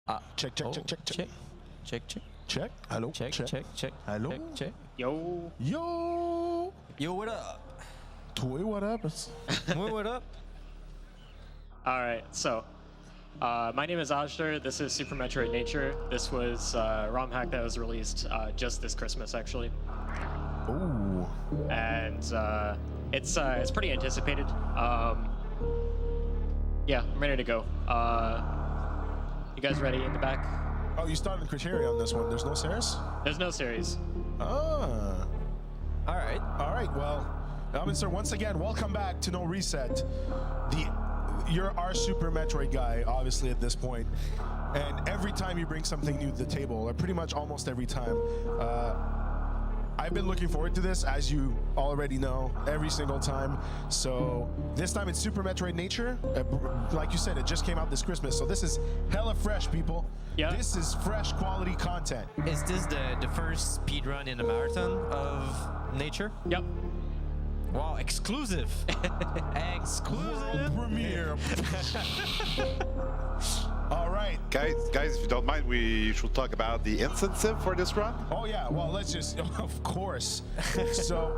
Check, check, check, check, check. Check, check. Check. Hello. Check, check, check. Hello. Check, check. Yo. Yo. Yo, what up? Toy, what up? What up? All right, so my name is Azder. This is Super Metroid Nature. This was a ROM hack that was released just this Christmas, actually. Ooh. And it's pretty anticipated. Yeah, I'm ready to go. You guys ready in the back? Oh, you started criteria on this one. There's no series? There's no series. Ah. All right. All right. Well, sir, once again, welcome back to NoReset. You're our Super Metroid guy, obviously, at this point. And every time you bring something new to the table, or pretty much almost every time, I've been looking forward to this, as you already know, every single time. So this time it's Super Metroid Nature. Like you said, it just came out this Christmas. So this is hella fresh, people. Yeah. This is fresh quality content. Is this the first speedrun in the marathon of Nature? Yep. Wow, exclusive. Exclusive. Premiere. All right. Guys, if you don't mind, we should talk about the incentive for this run. Oh yeah, well let's just, of course. So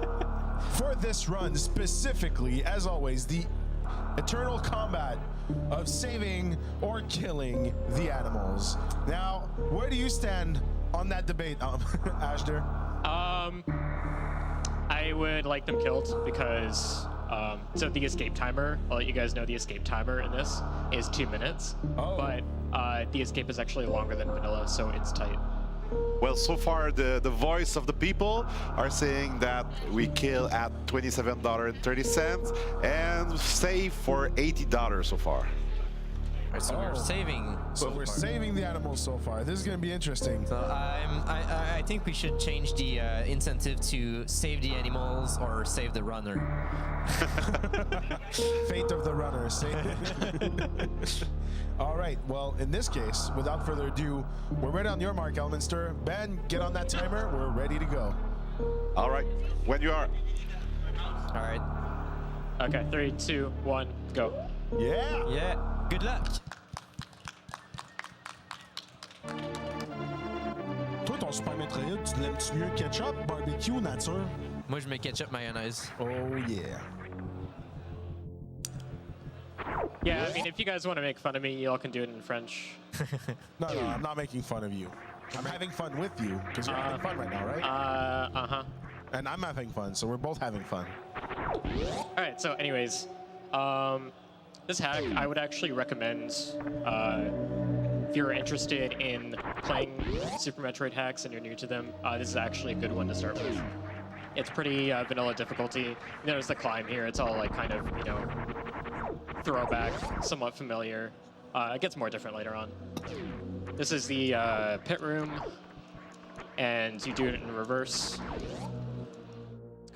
for this run specifically, as always, the eternal combat of saving or killing the animals. Now, where do you stand on that debate, Azder? I would like them killed because so the escape timer, I'll let you guys know the escape timer in this is 2 minutes. Oh. But the escape is actually longer than vanilla, so it's tight. Well, so far the voice of the people are saying that we kill at $27.30 and save for $80 so far. So we're saving. So we're saving the animals so far. This is going to be interesting. So I think we should change the incentive to save the animals or save the runner. Fate of the runner. All right. Well, in this case, without further ado, we're ready on your mark, Elminster. Ben, get on that timer. We're ready to go. All right, when you are. All right. Okay, 3, 2, 1, go. Yeah. Yeah. Good luck. Toi, ton Super Metroid, tu l'aimes-tu mieux ketchup, barbecue ou nature? Moi, je mets ketchup mayonnaise. Oh yeah. Yeah, I mean, if you guys want to make fun of me, y'all can do it in French. No, I'm not making fun of you. I'm having fun with you, because you're having fun right now, right? Uh-huh. And I'm having fun, so we're both having fun. All right, so anyways, this hack, I would actually recommend if you're interested in playing Super Metroid hacks and you're new to them, this is actually a good one to start with. It's pretty vanilla difficulty. There's the climb here. It's all like kind of, you know, throwback, somewhat familiar. It gets more different later on. This is the pit room, and you do it in reverse.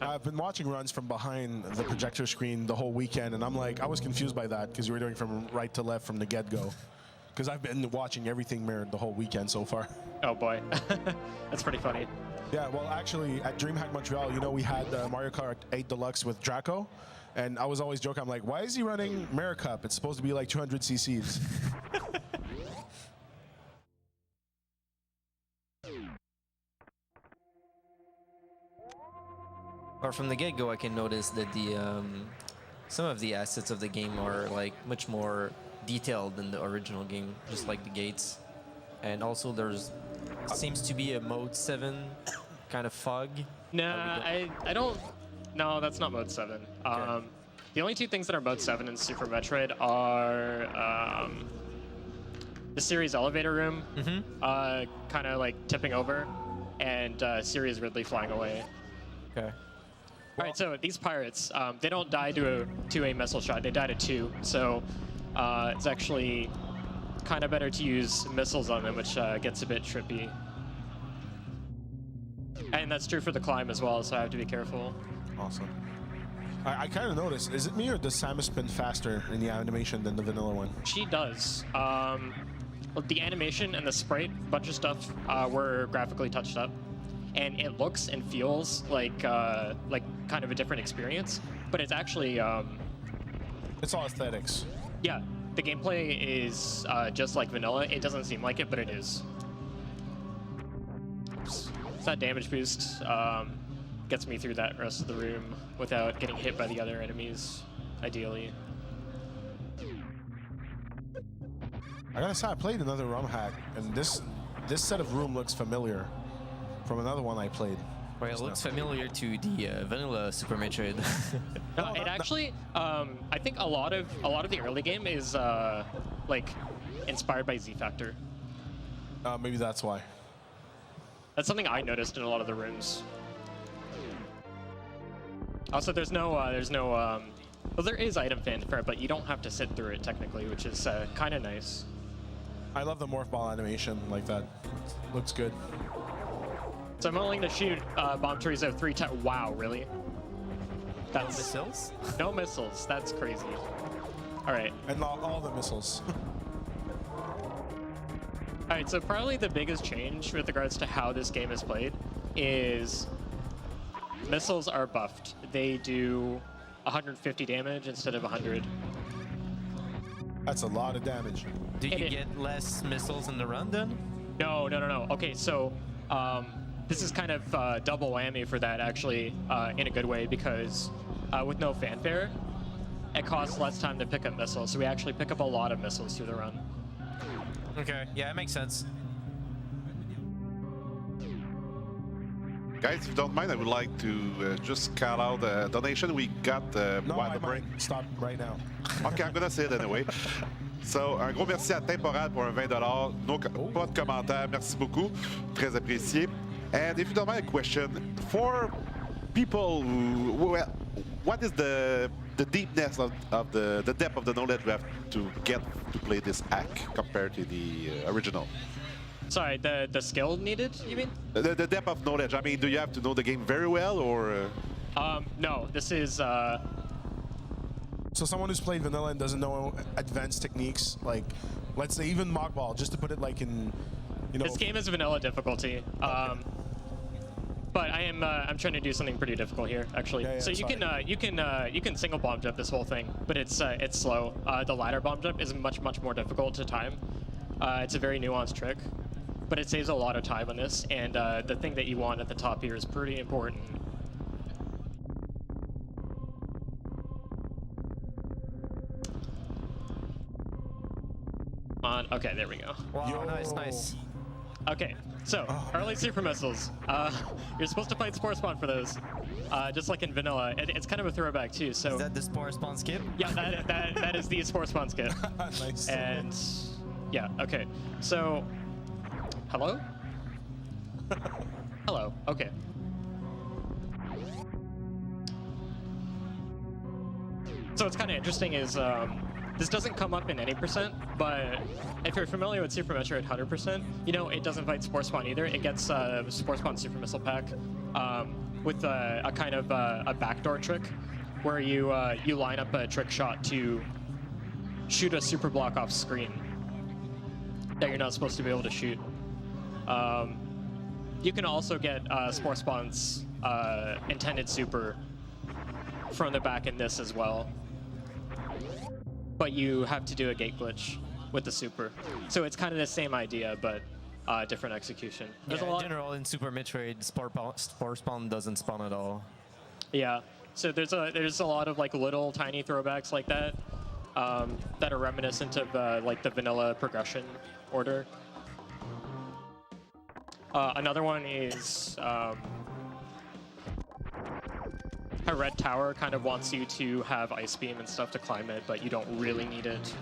I've been watching runs from behind the projector screen the whole weekend, and I was confused by that because you were doing from right to left from the get-go. Because I've been watching everything mirrored the whole weekend so far. Oh boy, that's pretty funny. Yeah, well, actually, at DreamHack Montreal, you know, we had Mario Kart 8 Deluxe with Draco, and I was always joking. I'm like, why is he running Mario Cup? It's supposed to be like 200 cc's. Or from the get-go, I can notice that the some of the assets of the game are like much more detailed than the original game, just like the gates. And also, there's seems to be a mode 7 kind of fog. Nah, I don't. No, that's not mode 7. Okay. The only two things that are mode 7 in Super Metroid are the series elevator room, kind of like tipping over, and series Ridley flying away. Okay. All right, so these pirates, they don't die to a missile shot. They die to 2. So it's actually kind of better to use missiles on them, which gets a bit trippy. And that's true for the climb as well, so I have to be careful. Awesome. I kind of noticed, is it me or does Samus spin faster in the animation than the vanilla one? She does. The animation and the sprite, bunch of stuff were graphically touched up. And it looks and feels like kind of a different experience, but it's actually It's all aesthetics. yeah, the gameplay is just like vanilla. It doesn't seem like it, but it is. Oops. It's that damage boost gets me through that rest of the room without getting hit by the other enemies, ideally. I gotta say, I played another ROM hack, and this set of room looks familiar from another one I played. Well, it looks familiar to the vanilla Super Metroid. No, it actually, I think a lot of the early game is like inspired by Z Factor. Maybe that's why. That's something I noticed in a lot of the rooms. Also, there's no, well, there is item fanfare, but you don't have to sit through it technically, which is kind of nice. I love the morph ball animation like that. Looks good. So I'm willing to shoot bomb trees out 3 times. Wow, really? That's Missiles? no missiles. That's crazy. All right. And all the missiles. All right. So probably the biggest change with regards to how this game is played is missiles are buffed. They do 150 damage instead of 100. That's a lot of damage. Do you get less missiles in the run then? No. Okay, so this is kind of double whammy for that, actually, in a good way, because with no fanfare, it costs less time to pick up missiles. So we actually pick up a lot of missiles through the run. Okay, yeah, it makes sense. Guys, if you don't mind, I would like to just call out a donation we got No, while I the break. might stop right now. Okay, I'm gonna say it anyway. So, un gros merci à Temporal pour un 20 $. Pas de commentaires, merci beaucoup. Très apprécié. And if you don't mind a question, for people who, well, what is the deepness of the depth of the knowledge we have to get to play this hack compared to the original? Sorry, the skill needed, you mean? The depth of knowledge. I mean, do you have to know the game very well, or? No, this is... So someone who's played vanilla and doesn't know advanced techniques, like, let's say even mock ball, just to put it like in, you know. This game is vanilla difficulty. But I'm trying to do something pretty difficult here, actually. Yeah, so you can single bomb jump this whole thing, but it's slow. The ladder bomb jump is much more difficult to time. It's a very nuanced trick, but it saves a lot of time on this. And the thing that you want at the top here is pretty important. Okay, there we go. Wow, Yo. nice. Okay, so early super missiles. You're supposed to fight Spore Spawn for those, just like in vanilla. It's kind of a throwback too. So Is that the Spore Spawn skip? yeah, that is the Spore Spawn skip. Nice. And yeah, okay. So hello. Hello. Okay. So what's kind of interesting is this doesn't come up in any percent, but if you're familiar with Super Metroid 100%, you know it doesn't fight Spore Spawn either. It gets Spore Spawn Super Missile Pack with a kind of a backdoor trick where you line up a trick shot to shoot a super block off screen that you're not supposed to be able to shoot. You can also get Spore Spawn's intended super from the back in this as well. But you have to do a gate glitch with the super. So it's kind of the same idea, but different execution. There's a In lot. general, in Super Metroid, Spore Spawn doesn't spawn at all. Yeah. So there's a lot of like little tiny throwbacks like that that are reminiscent of like the vanilla progression order. Another one is a red tower kind of wants you to have ice beam and stuff to climb it, but you don't really need it.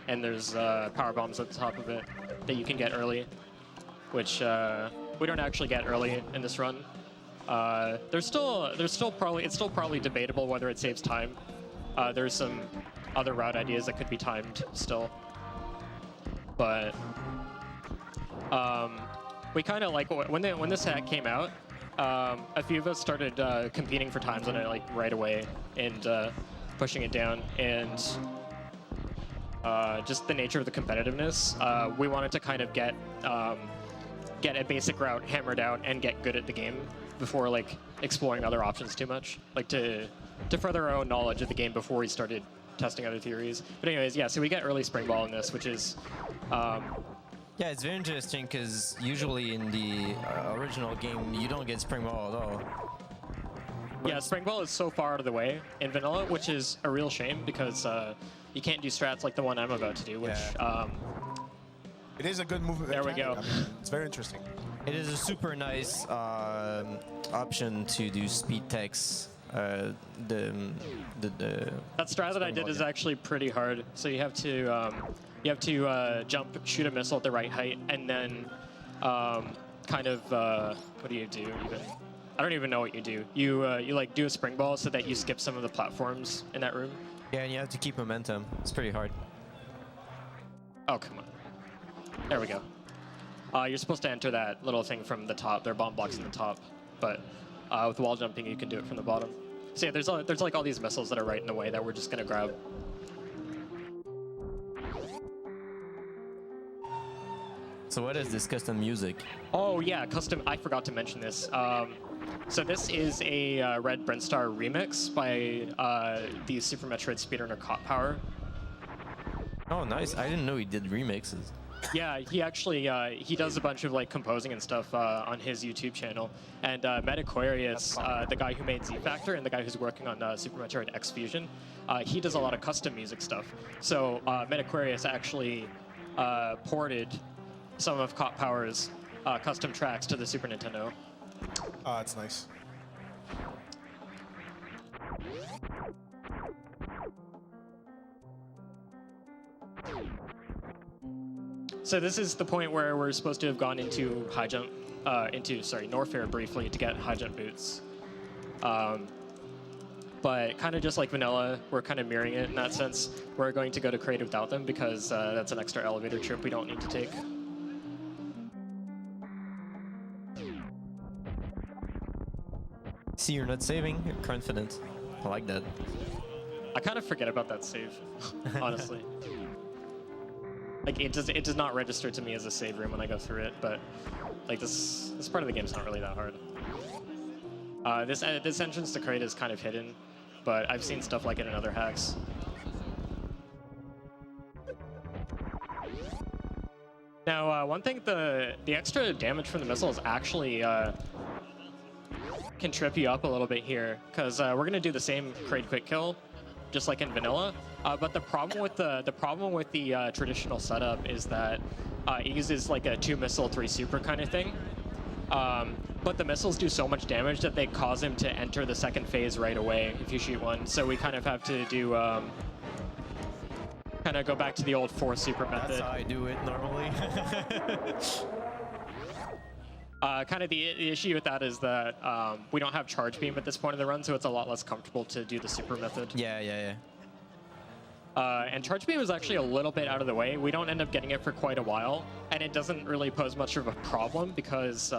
And there's power bombs at the top of it that you can get early, which we don't actually get early in this run. It's still probably debatable whether it saves time. There's some other route ideas that could be timed still, but we kind of like when this hack came out. A few of us started competing for times on it like right away and pushing it down, and just the nature of the competitiveness, we wanted to kind of get a basic route hammered out and get good at the game before like exploring other options too much, like to further our own knowledge of the game before we started testing other theories. But anyways, yeah. So we get early spring ball in this, which is Yeah, it's very interesting because usually in the original game you don't get spring ball at all. yeah, spring ball is so far out of the way in vanilla, which is a real shame because you can't do strats like the one I'm about to do, which It is a good move. There we go. I mean, it's very interesting. It is a super nice option to do speed techs. The that strat that I did is actually pretty hard. So you have to jump, shoot a missile at the right height, and then kind of what do you do even? I don't even know what you do. You like do a spring ball so that you skip some of the platforms in that room. Yeah, and you have to keep momentum. It's pretty hard. Oh, come on. There we go. You're supposed to enter that little thing from the top. There are bomb blocks in the top, but with wall jumping, you can do it from the bottom. So yeah, there's like all these missiles that are right in the way that we're just gonna grab. So what is this custom music? Oh yeah, custom. I forgot to mention this. So this is a Red Brentstar remix by the Super Metroid speedrunner Cop Power. Oh, nice. I didn't know he did remixes. Yeah, he actually he does a bunch of like composing and stuff on his YouTube channel. And Metaquarius, the guy who made Z Factor and the guy who's working on Super Metroid X Fusion, he does a lot of custom music stuff. So Metaquarius actually ported some of Cop Power's custom tracks to the Super Nintendo. Oh, it's nice. So this is the point where we're supposed to have gone into high jump, Norfair briefly to get high jump boots. But kind of just like vanilla, we're kind of mirroring it in that sense. We're going to go to creative without them because that's an extra elevator trip we don't need to take. See, you're not saving. You're confident. I like that. I kind of forget about that save, honestly. Like it does not register to me as a save room when I go through it, but like this part of the game's not really that hard. This entrance to crate is kind of hidden, but I've seen stuff like it in other hacks. Now, one thing, the extra damage from the missiles actually can trip you up a little bit here, because we're gonna do the same crate quick kill, just like in vanilla. But the problem with the traditional setup is that it uses like a 2 missile 3 super kind of thing. But the missiles do so much damage that they cause him to enter the second phase right away if you shoot one. So we kind of have to do kind of go back to the old 4 super method. That's how I do it normally. Kind of the issue with that is that we don't have charge beam at this point in the run, so it's a lot less comfortable to do the super method. Yeah. And charge beam is actually a little bit out of the way. We don't end up getting it for quite a while, and it doesn't really pose much of a problem because there's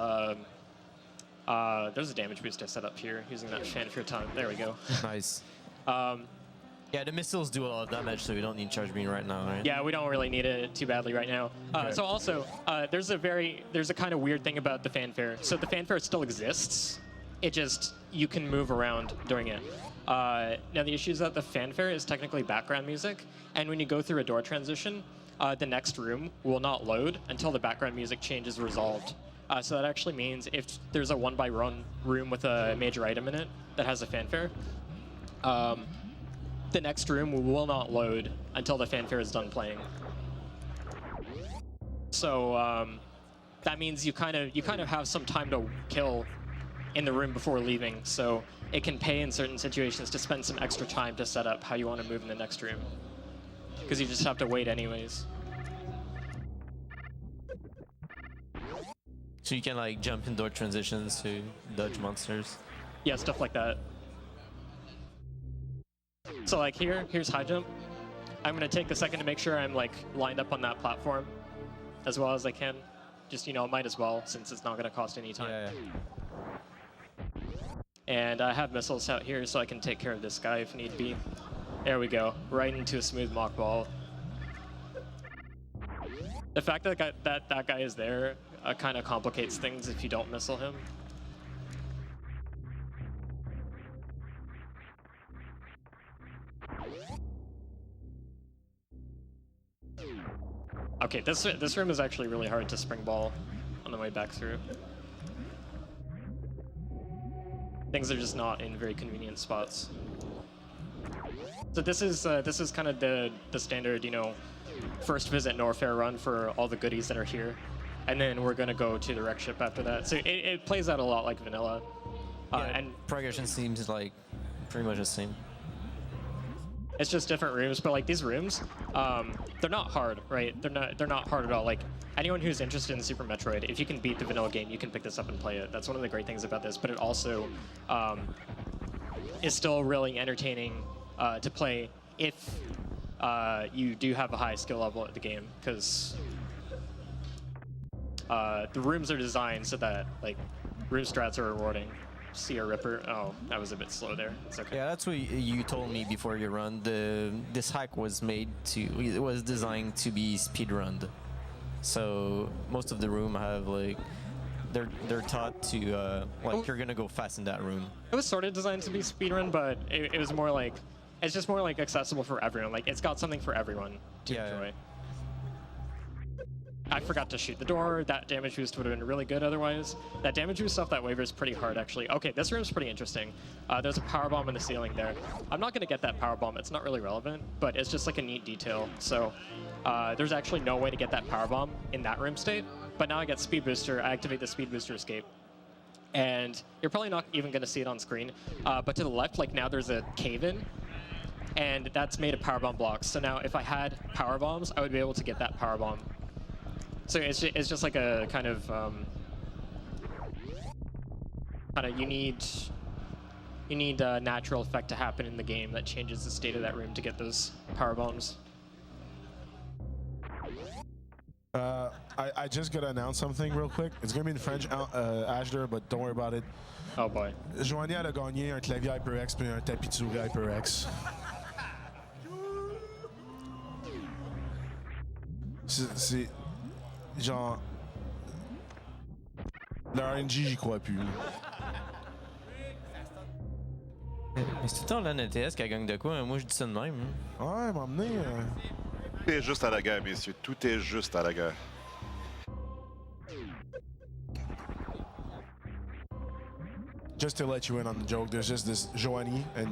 a damage boost I set up here using that fanfare time. There we go. Nice. Yeah, the missiles do a lot of damage, so we don't need charge beam right now, right? Yeah, we don't really need it too badly right now. So also, there's a kind of weird thing about the fanfare. So the fanfare still exists. It just, you can move around during it. Now the issue is that the fanfare is technically background music, and when you go through a door transition, the next room will not load until the background music change is resolved. So that actually means if there's a 1x1 room with a major item in it that has a fanfare, the next room will not load until the fanfare is done playing. So that means you kind of have some time to kill in the room before leaving. So it can pay in certain situations to spend some extra time to set up how you want to move in the next room, because you just have to wait anyways. So you can like jump in door transitions to dodge monsters. Yeah, stuff like that. So like here's high jump. I'm gonna take a second to make sure I'm like lined up on that platform as well as I can. Just, might as well, since it's not gonna cost any time. Yeah. And I have missiles out here so I can take care of this guy if need be. There we go, right into a smooth mock ball. The fact that that guy is there kind of complicates things if you don't missile him. Okay, this room is actually really hard to spring ball on the way back through. Things are just not in very convenient spots. So this is kind of the standard, you know, first visit Norfair run for all the goodies that are here, and then we're gonna go to the wreck ship after that. So it plays out a lot like vanilla, and progression seems like pretty much the same. it's just different rooms. But like these rooms, they're not hard, right? They're not hard at all. Like anyone who's interested in Super Metroid, if you can beat the vanilla game, you can pick this up and play it. That's one of the great things about this. But it also is still really entertaining to play if you do have a high skill level at the game, because the rooms are designed so that like room strats are rewarding. See a ripper. Oh, that was a bit slow there. It's okay. Yeah, that's what you told me before your run. This hack was designed to be speedrunned. So most of the room have like they're taught to like you're gonna go fast in that room. It was sort of designed to be speedrun, but it was more like it's just more like accessible for everyone. Like it's got something for everyone to enjoy. I forgot to shoot the door. That damage boost would have been really good otherwise. That damage boost off that waiver is pretty hard, actually. Okay, this room's pretty interesting. There's a power bomb in the ceiling there. I'm not going to get that power bomb. It's not really relevant, but it's just like a neat detail. So there's actually no way to get that power bomb in that room state. But now I get speed booster. I activate the speed booster escape. And you're probably not even going to see it on screen. But to the left, like now there's a cave-in. And that's made of power bomb blocks. So now if I had power bombs, I would be able to get that power bomb. So it's just like a kind of you need a natural effect to happen in the game that changes the state of that room to get those power bombs. I just gotta announce something real quick. It's gonna be in French, Azder, but don't worry about it. Oh boy. Joanie a gagné un clavier HyperX puis un tapis de souris HyperX. C'est genre le RNG, j'y crois plus. Mais c'est tout le temps la NTS qui gagne de quoi? Moi je dis ça de même. Ouais, m'emmener. Tout est juste à la guerre, messieurs. Tout est juste à la guerre. Just to let you in on the joke, there's just this Joanie, and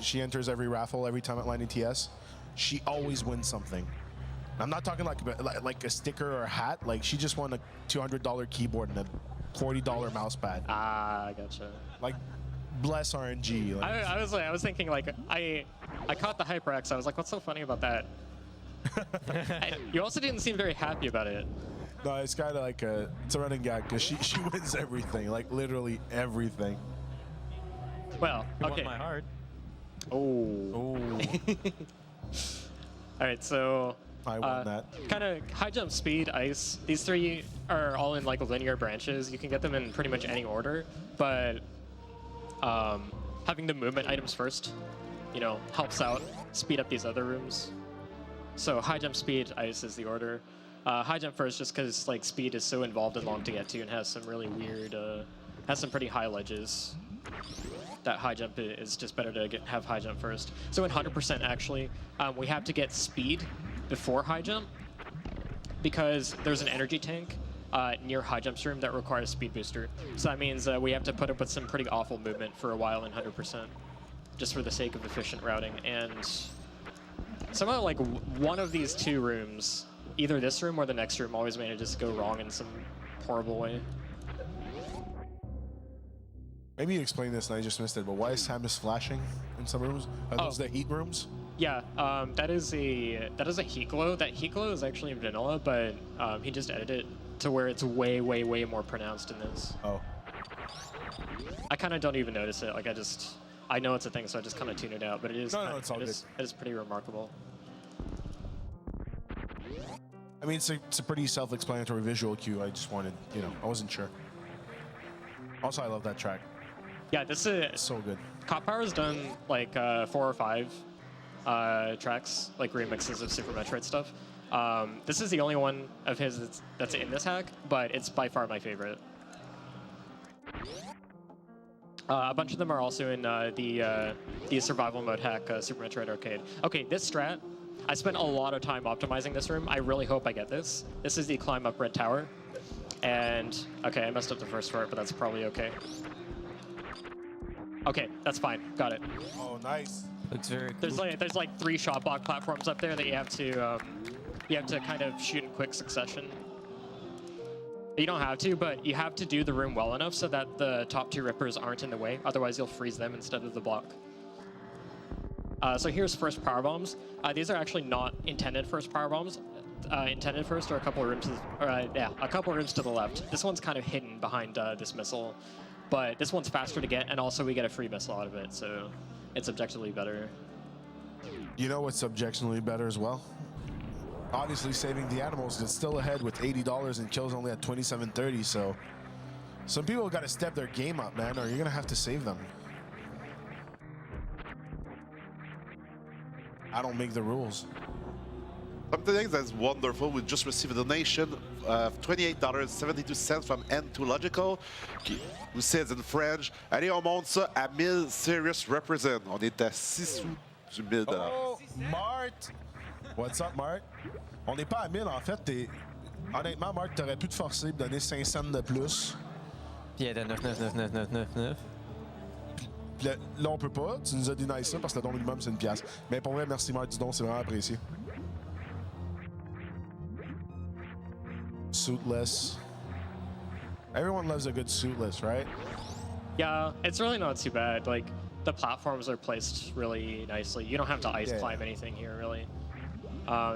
she enters every raffle every time at Line ATS. She always wins something. I'm not talking like a sticker or a hat. Like she just won a $200 keyboard and a $40 mouse pad. Ah, gotcha. Like, bless RNG. Like. I was thinking like I caught the HyperX. I was like, what's so funny about that? You also didn't seem very happy about it. No, it's kind of like it's a running gag because she wins everything, like literally everything. Well, You okay. won my heart. Oh. All right, so. I won that. Kind of high jump, speed, ice. These three are all in like linear branches. You can get them in pretty much any order, but having the movement items first, you know, helps out speed up these other rooms. So high jump, speed, ice is the order. High jump first, just because like speed is so involved and long to get to, and has some really weird, has some pretty high ledges. That high jump is just better to have high jump first. So in 100% actually, we have to get speed before high jump because there's an energy tank near high jump's room that requires speed booster. So that means we have to put up with some pretty awful movement for a while in 100% just for the sake of efficient routing. And somehow like one of these two rooms, either this room or the next room, always manages to go wrong in some horrible way. Maybe you explained this and I just missed it, but why is Samus flashing in some rooms? Are those the heat rooms? Yeah, that is a heat glow. That heat glow is actually in vanilla, but he just edited it to where it's way more pronounced in this. Oh. I kind of don't even notice it. Like I know it's a thing, so I just kind of tune it out. But it is. No, it's all good. It is pretty remarkable. I mean, it's a pretty self-explanatory visual cue. I just wanted, I wasn't sure. Also, I love that track. Yeah, this is So good. Cop Power's done like 4 or 5 tracks, like remixes of Super Metroid stuff. This is the only one of his that's in this hack, but it's by far my favorite. A bunch of them are also in the survival mode hack, Super Metroid Arcade. Okay, this strat I spent a lot of time optimizing this room. I really hope I get this. This is the climb up red tower. And, okay, I messed up the first part, but that's probably okay. Okay, that's fine. Got it. Oh, nice. Looks very cool. There's like 3 shot block platforms up there that you have to kind of shoot in quick succession. You don't have to, but you have to do the room well enough so that the top 2 rippers aren't in the way. Otherwise, you'll freeze them instead of the block. So here's first power bombs. These are actually not intended first power bombs. Intended first are a couple of rooms, a couple of rooms to the left. This one's kind of hidden behind this missile, but this one's faster to get, and also we get a free missile out of it, so it's objectively better. You know what's objectively better as well? Obviously, saving the animals. It's still ahead with $80 and kills only at 27.30. So some people got to step their game up, man, or you're gonna have to save them. I don't make the rules. Something that's wonderful, we just received a donation of $28.72 from N2 Logical, who says in French, allez, on monte ça à 1000 serious represent. On est à 6 sous du 1000 $. Oh, Mart! What's up, Mart? On n'est pas à 1000, en fait. Honnêtement, Mart, t'aurais pu te forcer de donner 5 cents de plus. Puis elle est à 9,99999. Puis là, on peut pas. Tu nous as denié ça parce que le don minimum, c'est 1$. Mais pour vrai, merci, Mart, du don, c'est vraiment apprécié. Suitless. Everyone loves a good suitless, right? Yeah, it's really not too bad. Like, the platforms are placed really nicely. You don't have to ice climb anything here, really.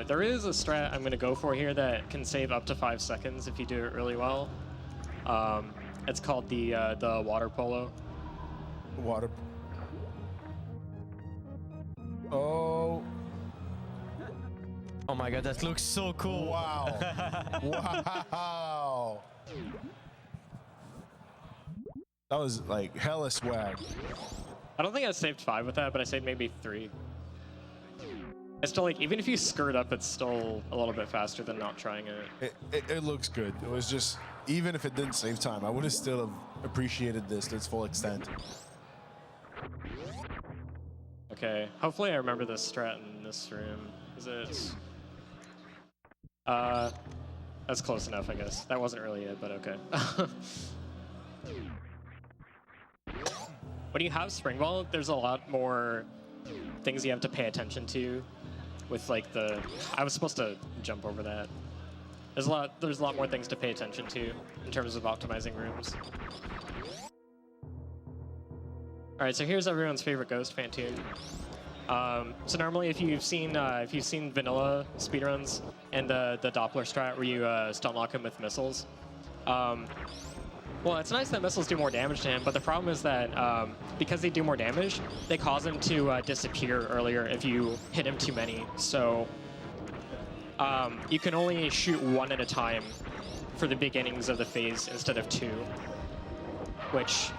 There is a strat I'm going to go for here that can save up to 5 seconds if you do it really well. It's called the water polo. Water. Oh. Oh my god, that looks so cool. Wow. Wow. That was like hella swag. I don't think I saved 5 with that, but I saved maybe 3. It's still like, even if you skirt up, it's still a little bit faster than not trying it. It looks good. It was just, even if it didn't save time, I would have still have appreciated this to its full extent. Okay, hopefully I remember this strat in this room. Is it? That's close enough, I guess. That wasn't really it, but okay. When you have spring ball, there's a lot more things you have to pay attention to with like the, I was supposed to jump over that. There's a lot more things to pay attention to in terms of optimizing rooms. All right, so here's everyone's favorite ghost fan tune. So normally, if you've seen vanilla speedruns and the Doppler strat where you stun lock him with missiles, well, it's nice that missiles do more damage to him, but the problem is that because they do more damage, they cause him to disappear earlier if you hit him too many. So you can only shoot 1 at a time for the beginnings of the phase instead of 2, which,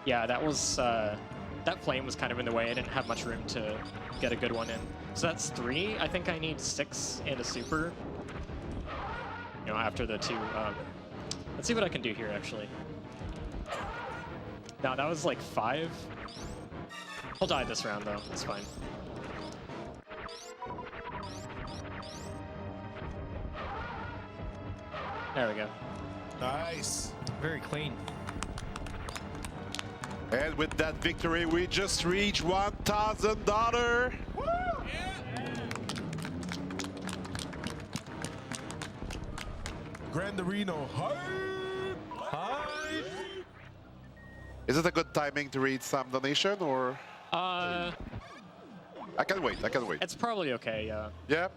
yeah, that was that flame was kind of in the way. I didn't have much room to get a good one in. So that's 3. I think I need 6 and a super. You know, after the 2. Let's see what I can do here, actually. No, that was like 5. He'll die this round, though. It's fine. There we go. Nice. Very clean. And with that victory, we just reached $1,000. Grandarino. Hi. Is it a good timing to read some donation, or? I can wait. It's probably okay, yeah. Yeah.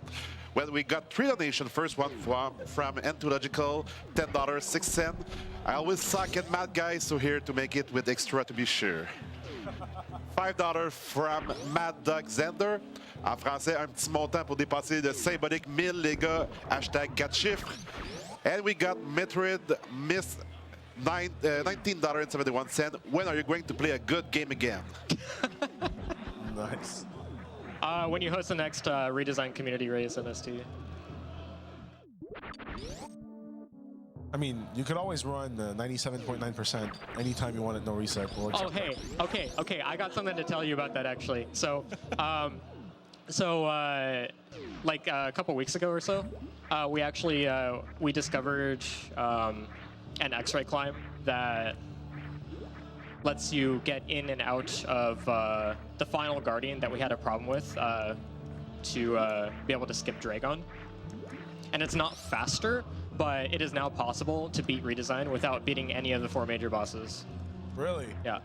Well, we got 3 donations. First one from N2 Logical, $10, 6 cents. I always suck at math, guys, so here to make it with extra to be sure. $5 from Mad Dog Zender. En français, un petit montant pour dépasser le symbolique 1000, les gars. Hashtag 4 chiffres. And we got Metroid Miss $19.71. When are you going to play a good game again? Nice. When you host the next redesign community race, NST. I mean, you could always run 97.9% anytime you want at no reset. Or Oh, hey, okay, I got something to tell you about that actually. So, like a couple weeks ago or so, we actually we discovered an X-ray climb that lets you get in and out of the final Guardian that we had a problem with to be able to skip Dragon. And it's not faster, but it is now possible to beat Redesign without beating any of the 4 major bosses. Really? Yeah.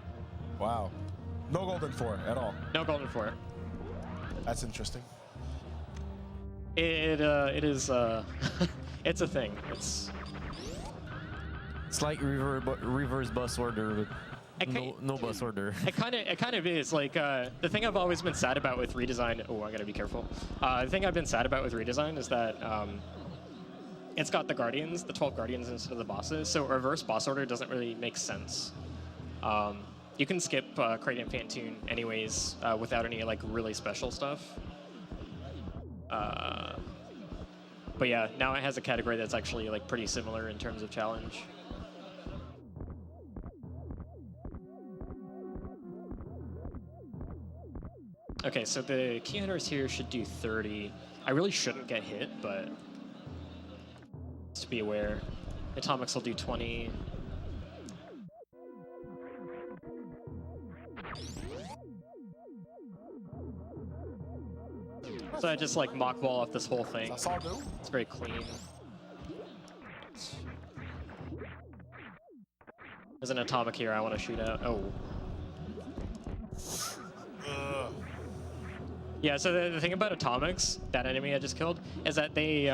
Wow. No Golden 4 at all. No Golden 4. That's interesting. It is it's a thing. It's like reverse bus order. No bus order. It kind of is. Like, the thing I've always been sad about with Redesign, oh, I gotta be careful. The thing I've been sad about with Redesign is that it's got the Guardians, the 12 Guardians instead of the bosses, so reverse boss order doesn't really make sense. You can skip Crate and Phantoon anyways without any, like, really special stuff. But yeah, now it has a category that's actually, like, pretty similar in terms of challenge. Okay, so the key hunters here should do 30. I really shouldn't get hit, but just to be aware. Atomics will do 20. So I just like mock ball off this whole thing. That's all do. It's very clean. There's an atomic here I want to shoot at. Oh. Yeah, so the thing about atomics, that enemy I just killed, is that they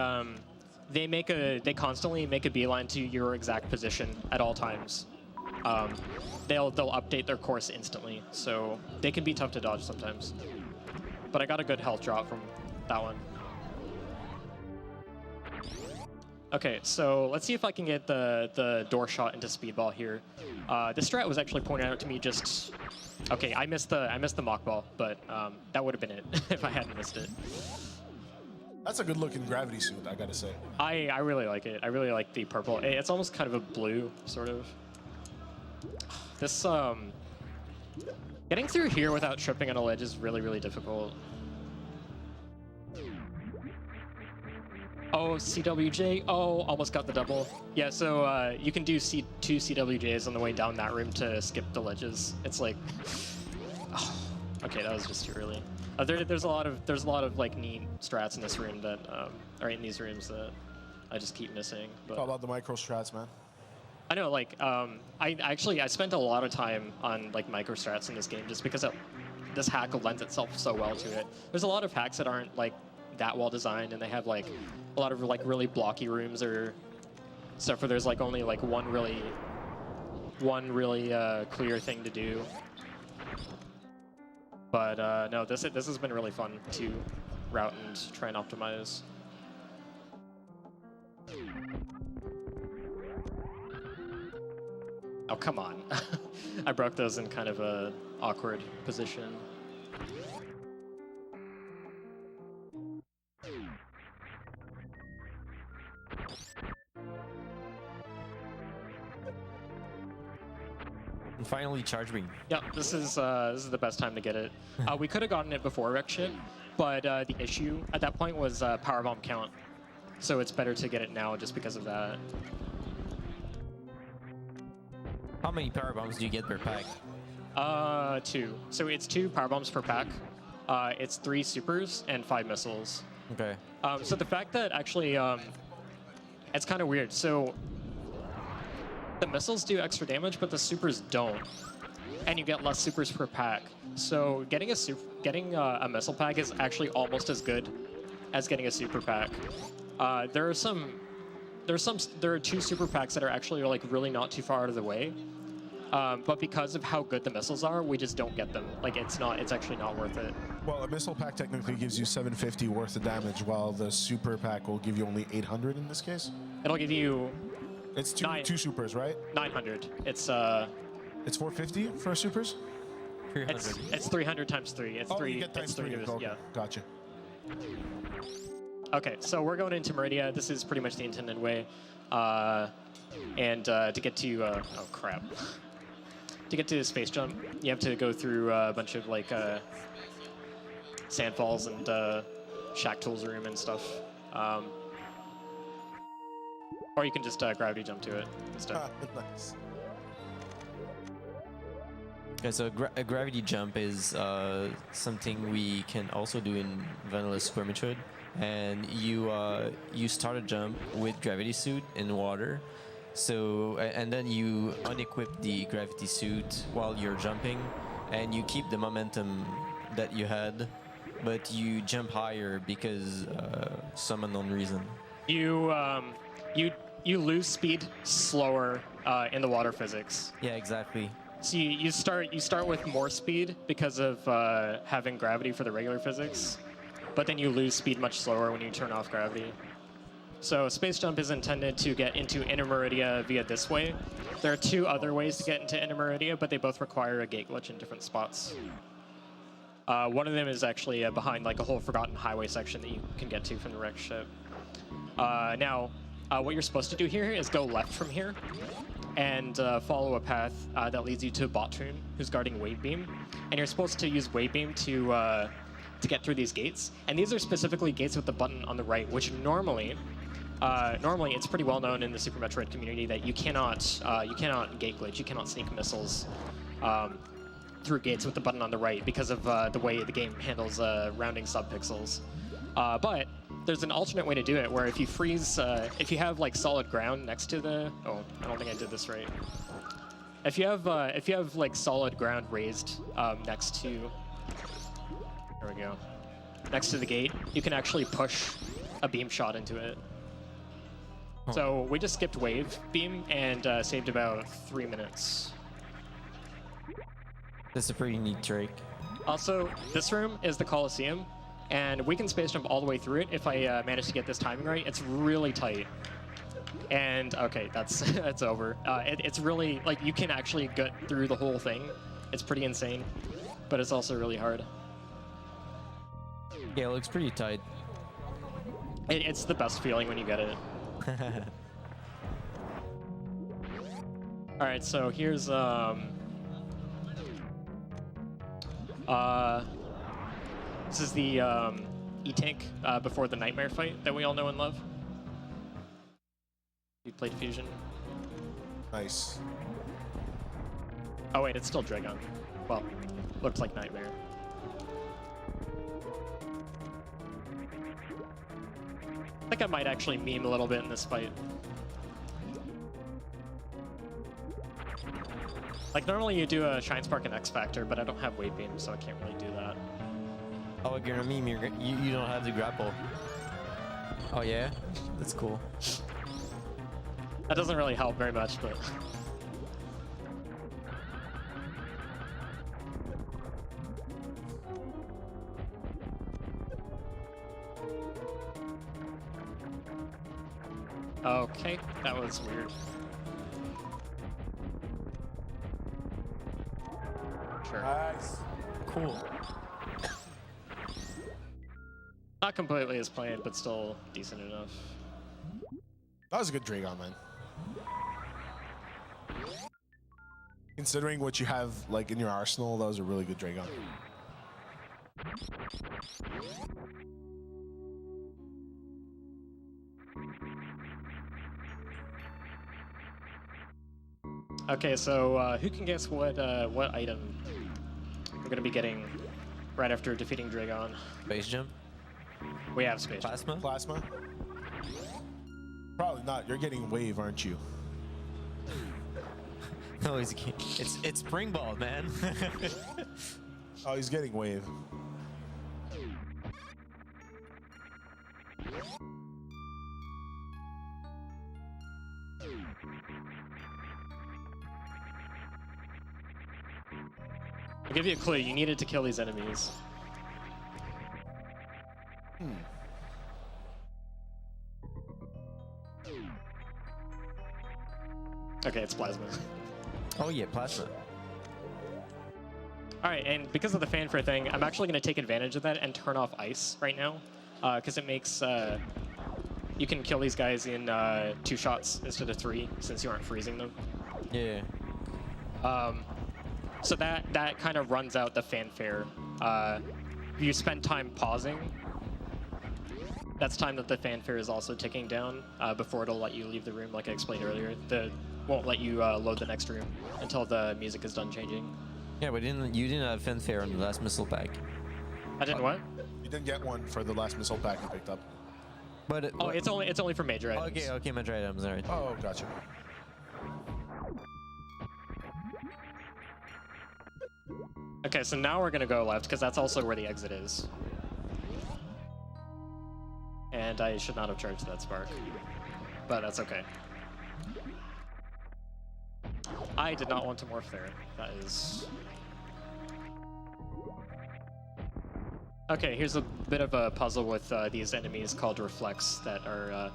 constantly make a beeline to your exact position at all times. They'll update their course instantly, so they can be tough to dodge sometimes. But I got a good health drop from that one. Okay, so let's see if I can get the door shot into speedball here. This strat was actually pointed out to me just. Okay, I missed the mock ball, but that would have been it if I hadn't missed it. That's a good looking gravity suit, I gotta say. I really like it. I really like the purple. It's almost kind of a blue, sort of. This getting through here without tripping on a ledge is really, really difficult. Oh, CWJ. Oh, almost got the double. Yeah, so you can do two CWJs on the way down that room to skip the ledges. It's like, oh, okay, that was just too early. There's a lot of like neat strats in this room that are in these rooms that I just keep missing. But It's all about the micro strats, man. I know, like, I spent a lot of time on like micro strats in this game just because this hack lends itself so well to it. There's a lot of hacks that aren't like that well designed, and they have like a lot of like really blocky rooms or stuff where there's like only like one really clear thing to do. But no, this has been really fun to route and try and optimize. Oh, come on. I broke those in kind of a awkward position. And finally, charge beam. Yeah, this is the best time to get it. We could have gotten it before wreck ship, but the issue at that point was power bomb count. So it's better to get it now just because of that. How many power bombs do you get per pack? 2. So it's 2 power bombs per pack. It's 3 supers and 5 missiles. Okay. So the fact that actually, it's kind of weird. So the missiles do extra damage, but the supers don't, and you get less supers per pack. So getting a missile pack is actually almost as good as getting a super pack. There are 2 super packs that are actually like really not too far out of the way. But because of how good the missiles are, we just don't get them. Like it's actually not worth it. Well, a missile pack technically gives you 750 worth of damage, while the super pack will give you only 800 in this case. It'll give you. It's two supers, right? 900. It's 450 for supers. 300. It's 300 times 3. It's Oh, 3. you get times it's 3. 3. Okay. Yeah. Gotcha. Okay, so we're going into Meridia. This is pretty much the intended way. And to get to oh crap, to get to space jump, you have to go through a bunch of like sandfalls and Shack Tools room and stuff. Or you can just gravity jump to it instead. Nice. Yeah, so a gravity jump is something we can also do in vanilla Super Metroid. And you start a jump with gravity suit in water. So and then you unequip the gravity suit while you're jumping, and you keep the momentum that you had, but you jump higher because some unknown reason. You lose speed slower in the water physics. Yeah, exactly. So you start with more speed because of having gravity for the regular physics, but then you lose speed much slower when you turn off gravity. So space jump is intended to get into Inner Meridia via this way. There are two other ways to get into Inner Meridia, but they both require a gate glitch in different spots. One of them is actually behind like a whole Forgotten Highway section that you can get to from the wrecked ship. Now, what you're supposed to do here is go left from here and follow a path that leads you to Bottoon, who's guarding Wave Beam. And you're supposed to use Wave Beam to get through these gates. And these are specifically gates with the button on the right, which normally it's pretty well known in the Super Metroid community that you cannot gate glitch, you cannot sneak missiles through gates with the button on the right because of the way the game handles rounding subpixels. But there's an alternate way to do it where if you freeze, if you have like solid ground next to the, oh, I don't think I did this right. If you have like solid ground raised next to, there we go, next to the gate, you can actually push a beam shot into it. So we just skipped Wave Beam and saved about 3 minutes. That's a pretty neat trick. Also, this room is the Coliseum, and we can space jump all the way through it if I manage to get this timing right. It's really tight. And okay, that's that's over. It's really, like, you can actually get through the whole thing. It's pretty insane, but it's also really hard. Yeah, it looks pretty tight. It's the best feeling when you get it. All right, so here's this is the E-Tank before the Nightmare fight that we all know and love. You played Fusion. Nice. Oh wait, it's still Dragon. Well, looks like Nightmare. I think I might actually meme a little bit in this fight. Like, normally you do a Shine Spark and X Factor, but I don't have Wave Beam, so I can't really do that. Oh, you're gonna meme, you don't have the grapple. Oh yeah? That's cool. That doesn't really help very much, but... Okay, that was weird. Sure. Nice. Cool. Not completely as planned, but still decent enough. That was a good Dragon, man. Considering what you have like in your arsenal, that was a really good Dragon. Okay, so who can guess what item we're gonna be getting right after defeating Dragon? Base jump? We have space. Plasma? Plasma? Probably not. You're getting Wave, aren't you? No, it's Spring Ball, man. Oh, he's getting Wave. I'll give you a clue. You needed to kill these enemies. Okay, it's Plasma. Oh yeah, Plasma. All right, and because of the fanfare thing, I'm actually going to take advantage of that and turn off ice right now, because it makes you can kill these guys in 2 shots instead of 3, since you aren't freezing them. Yeah. So that kind of runs out the fanfare. If you spend time pausing, that's time that the fanfare is also ticking down before it'll let you leave the room, like I explained earlier. Won't let you load the next room until the music is done changing. Yeah, but you didn't have fanfare on the last missile pack. I didn't what? You didn't get one for the last missile pack you picked up. But Oh, it's only for major items. Okay, major items, alright. Oh, gotcha. Okay, so now we're gonna go left because that's also where the exit is. And I should not have charged that spark, but that's okay. I did not want to morph there. That is... Okay, here's a bit of a puzzle with these enemies called Reflex that are...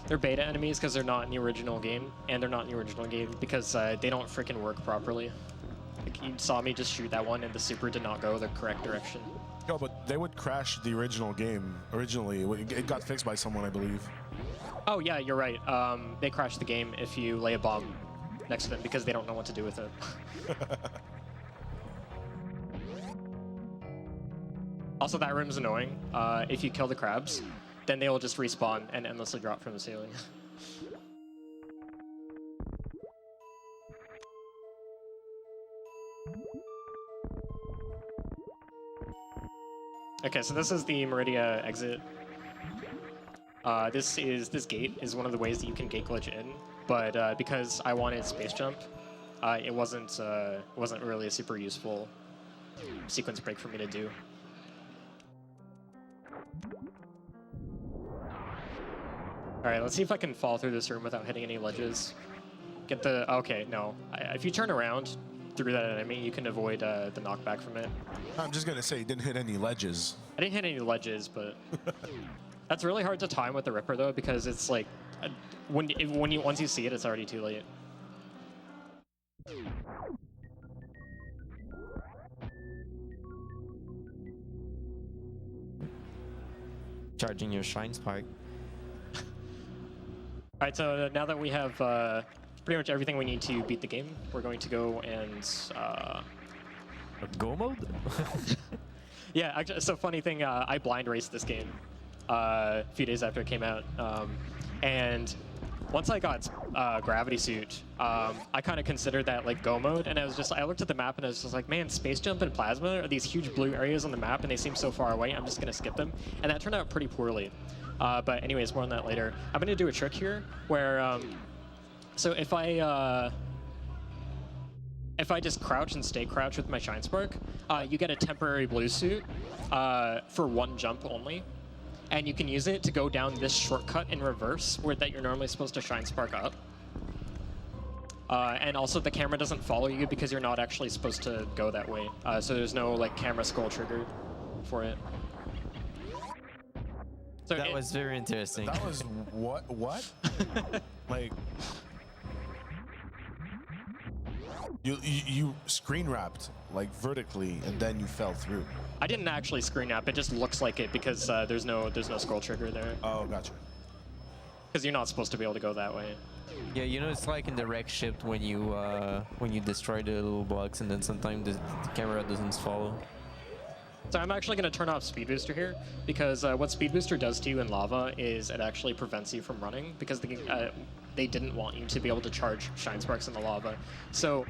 they're beta enemies because they're not in the original game, and they're not in the original game because they don't freaking work properly. Like, you saw me just shoot that one and the super did not go the correct direction. No, but they would crash the original game. Originally, it got fixed by someone, I believe. Oh yeah, you're right. They crash the game if you lay a bomb next to them because they don't know what to do with it. Also, that room's annoying. If you kill the crabs, then they will just respawn and endlessly drop from the ceiling. Okay, so this is the Meridia exit. This gate is one of the ways that you can gate glitch in, but because I wanted space jump, it wasn't really a super useful sequence break for me to do. All right, let's see if I can fall through this room without hitting any ledges. Get the okay, no. If you turn around through that enemy, you can avoid the knockback from it. I'm just gonna say, you didn't hit any ledges. I didn't hit any ledges, but that's really hard to time with the Ripper though, because it's like once you see it, it's already too late. Charging your Shine Spark. All right, so now that we have pretty much everything we need to beat the game, we're going to go and Go mode? yeah, actually, so funny thing, I blind raced this game a few days after it came out, and once I got Gravity Suit, I kind of considered that like go mode, and I looked at the map and I was just like, man, Space Jump and Plasma are these huge blue areas on the map, and they seem so far away. I'm just gonna skip them, and that turned out pretty poorly. But anyways, more on that later. I'm gonna do a trick here where, so if I just crouch and stay crouched with my Shine Spark, you get a temporary blue suit for 1 jump only. And you can use it to go down this shortcut in reverse that you're normally supposed to Shine Spark up. And also the camera doesn't follow you because you're not actually supposed to go that way. So there's no like camera scroll trigger for it. So That was very interesting. That was what? Like you screen wrapped like vertically and then you fell through. I didn't actually screen wrap. It just looks like it because there's no scroll trigger there. Oh, gotcha. Because you're not supposed to be able to go that way. Yeah, you know, it's like in the wreck ship when you destroy the little blocks and then sometimes the camera doesn't follow. So I'm actually going to turn off Speed Booster here because what Speed Booster does to you in lava is it actually prevents you from running because they didn't want you to be able to charge Shine Sparks in the lava. So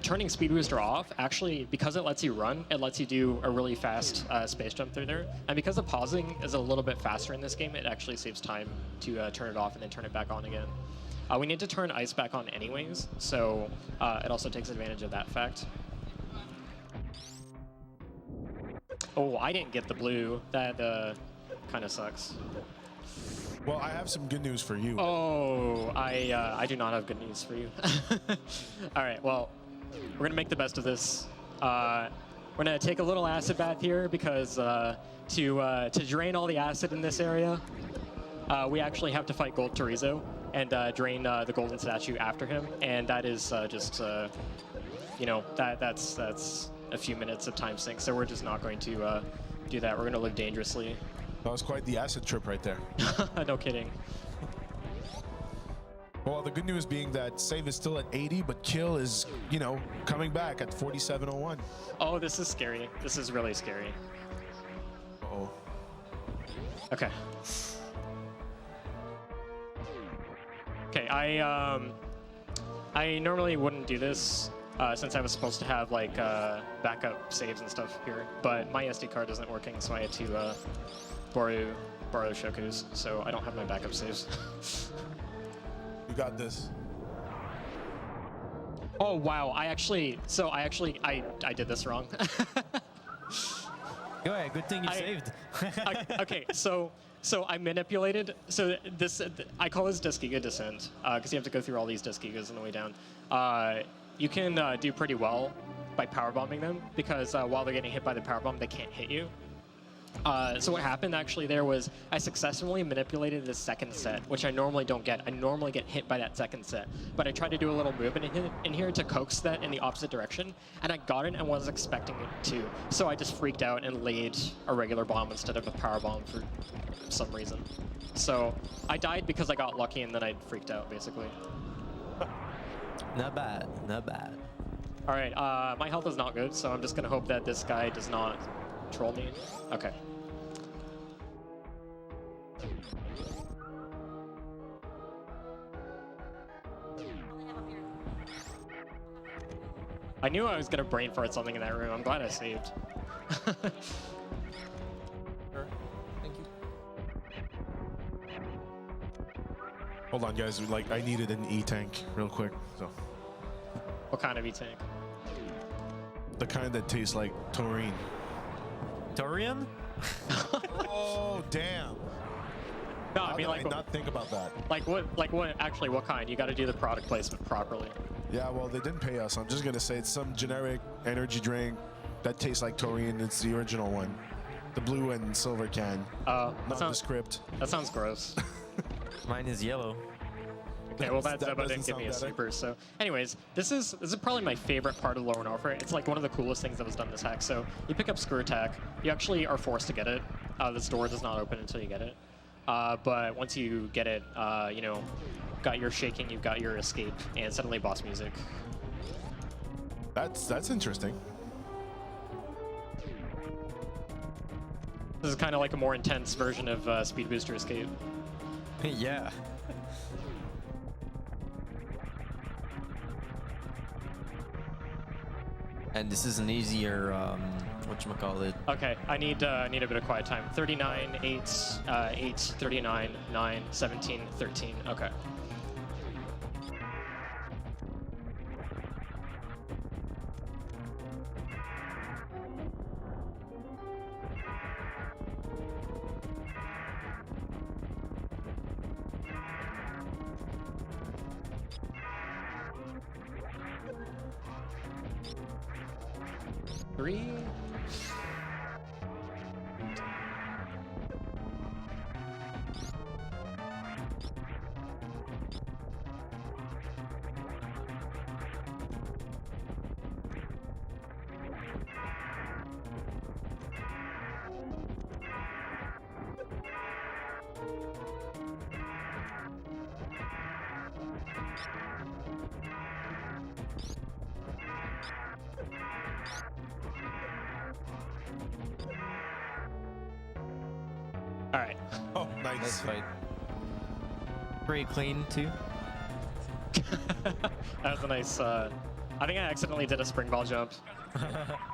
turning Speed Booster off, actually, because it lets you run, it lets you do a really fast space jump through there. And because the pausing is a little bit faster in this game, it actually saves time to turn it off and then turn it back on again. We need to turn Ice back on anyways, so it also takes advantage of that fact. Oh, I didn't get the blue. That kind of sucks. Well, I have some good news for you. Oh, I do not have good news for you. All right, well, we're going to make the best of this. We're going to take a little acid bath here because to drain all the acid in this area, we actually have to fight Gold Torizo and drain the golden statue after him. And that is just, you know, that's a few minutes of time sink. So we're just not going to do that. We're going to live dangerously. That was quite the acid trip right there. No kidding. Well, the good news being that save is still at 80, but kill is, you know, coming back at 4701. Oh, this is scary. This is really scary. Uh-oh. Okay. Okay, I normally wouldn't do this since I was supposed to have like backup saves and stuff here, but my SD card isn't working, so I had to borrow Shoku's, so I don't have my backup saves. You got this. Oh wow! I did this wrong. Go ahead. Good thing you I- saved. Okay, so I manipulated. So this I call this Disc Giga Descent because you have to go through all these Disc Gigas on the way down. You can do pretty well by power bombing them because while they're getting hit by the power bomb, they can't hit you. So what happened actually there was I successfully manipulated the second set, which I normally don't get. I normally get hit by that second set, but I tried to do a little movement in here to coax that in the opposite direction, and I got it and wasn't expecting it to. So I just freaked out and laid a regular bomb instead of a power bomb for some reason. So I died because I got lucky and then I freaked out basically. Not bad. Not bad. All right, my health is not good, so I'm just gonna hope that this guy does not troll me. Okay. I knew I was gonna brain fart something in that room. I'm glad I saved. Sure. Thank you. Hold on, guys. Like, I needed an E-tank real quick. So, What kind of E-tank? the kind that tastes like taurine. Torian? Oh, damn. No, How I mean did like I not think about that? actually what kind? You got to do the product placement properly. Yeah, well, they didn't pay us. I'm just gonna say it's some generic energy drink that tastes like taurine. It's the original one, the blue and silver can, That not the sounds script. gross. Mine is yellow. Okay, well that doesn't didn't give me a sound better. super. So, anyways, this is probably my favorite part of Lower Norfolk. It's like one of the coolest things that was done in this hack. So you pick up Screw Attack. You actually are forced to get it. This door does not open until you get it. But once you get it, you know, got your shaking, you've got your escape, and suddenly boss music. That's interesting. This is kind of like a more intense version of Speed Booster Escape. Yeah. And this is an easier, whatchamacallit. Okay, I need a bit of quiet time. 39, 8, 8, 39, 9, 17, 13. Okay. Three. All right. Oh, Nice nice. fight. Pretty clean, too. That was a nice. I think I accidentally did a spring ball jump,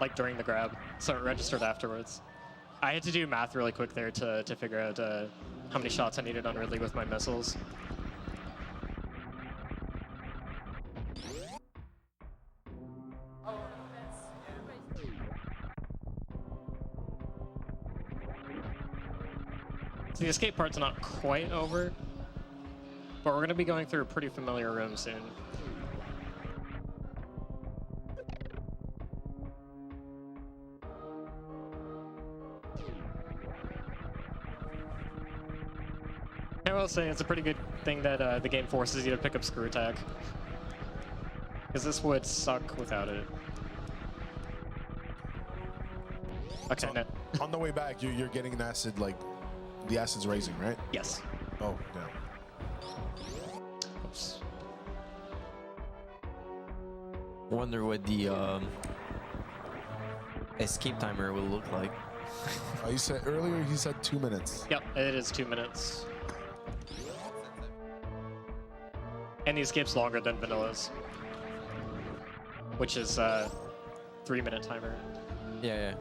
like during the grab, so it registered afterwards. I had to do math really quick there to figure out how many shots I needed on Ridley with my missiles. So the escape part's not quite over, but we're going to be going through a pretty familiar room soon. I will say it's a pretty good thing that the game forces you to pick up Screw Attack, because this would suck without it. Okay, So, no. on the way back, you're getting an acid like the acid's raising, right? Yes. Oh, yeah. Oops. Wonder what the escape timer will look like. You said earlier, he said 2 minutes. Yep, it is 2 minutes. And the escape's longer than Vanilla's, which is a 3-minute timer. Yeah, yeah.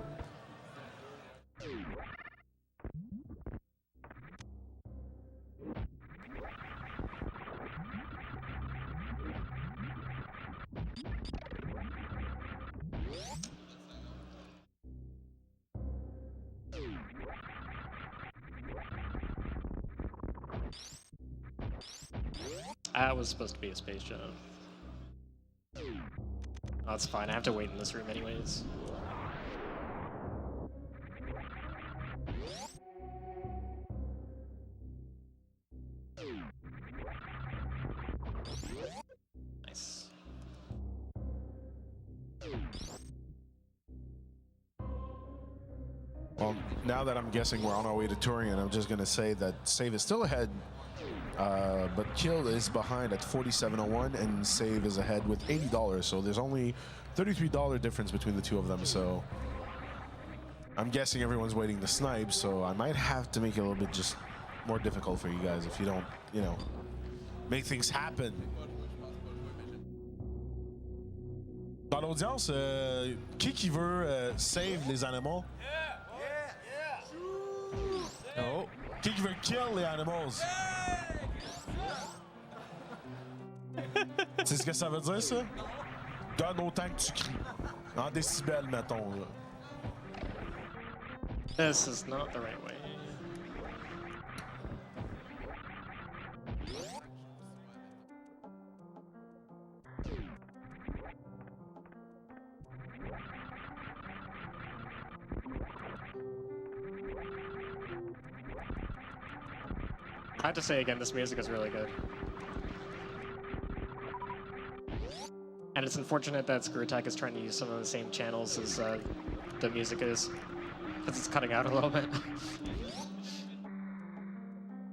That was supposed to be a space jump. Oh, that's fine. I have to wait in this room anyways. Nice. Well, now that I'm guessing we're on our way to Turing, I'm just going to say that Save is still ahead, but Kill is behind at 47.01, and Save is ahead with $80. So there's only $33 difference between the two of them. So I'm guessing everyone's waiting to snipe, so I might have to make it a little bit just more difficult for you guys if you don't, you know, make things happen. Dans l'audience, qui veut save les animaux? Oh. Qui veut kill les animals? Tu sais ce que ça veut dire, ça? Donne autant que tu cries. En décibels, mettons. Là. This is not the right way. I have to say again, this music is really good. And it's unfortunate that Screw Attack is trying to use some of the same channels as the music is, because it's cutting out a little bit.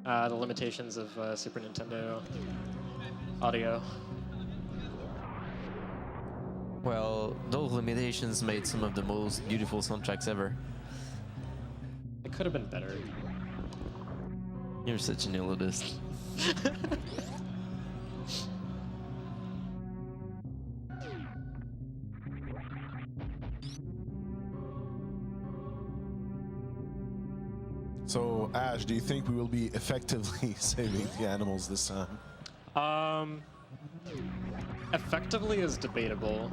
The limitations of Super Nintendo audio. Well, those limitations made some of the most beautiful soundtracks ever. It could have been better. You're such an elitist. So, Ash, do you think we will be effectively saving the animals this time? Effectively is debatable.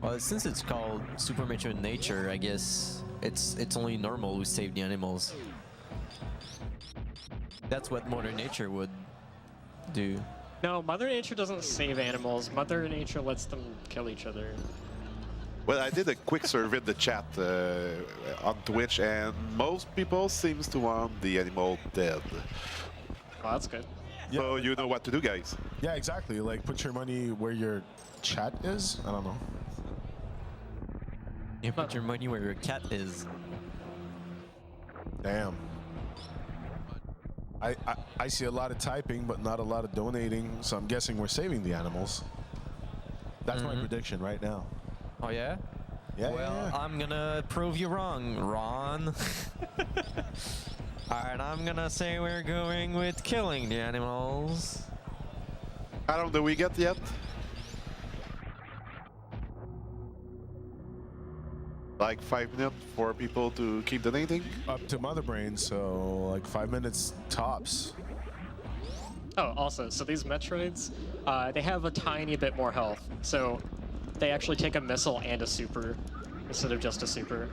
Well, since it's called Super Metroid Nature, I guess it's only normal we save the animals. That's what Mother Nature would do. No, Mother Nature doesn't save animals. Mother Nature lets them kill each other. Well, I did a quick survey in the chat on Twitch, and most people seems to want the animal dead. Well, that's good. Yeah. So you know what to do, guys. Yeah, exactly. Like, put your money where your chat is. I don't know. You put your money where your cat is. Damn. I see a lot of typing, but not a lot of donating, so I'm guessing we're saving the animals. That's my prediction right now. Oh yeah? Yeah, Well, yeah. I'm gonna prove you wrong, Ron. Alright, I'm gonna say we're going with killing the animals. How long do we get yet? Like 5 minutes for people to keep donating? Up to Mother Brain, so like 5 minutes tops. Oh, also, so these Metroids, they have a tiny bit more health. So they actually take a missile and a super instead of just a super,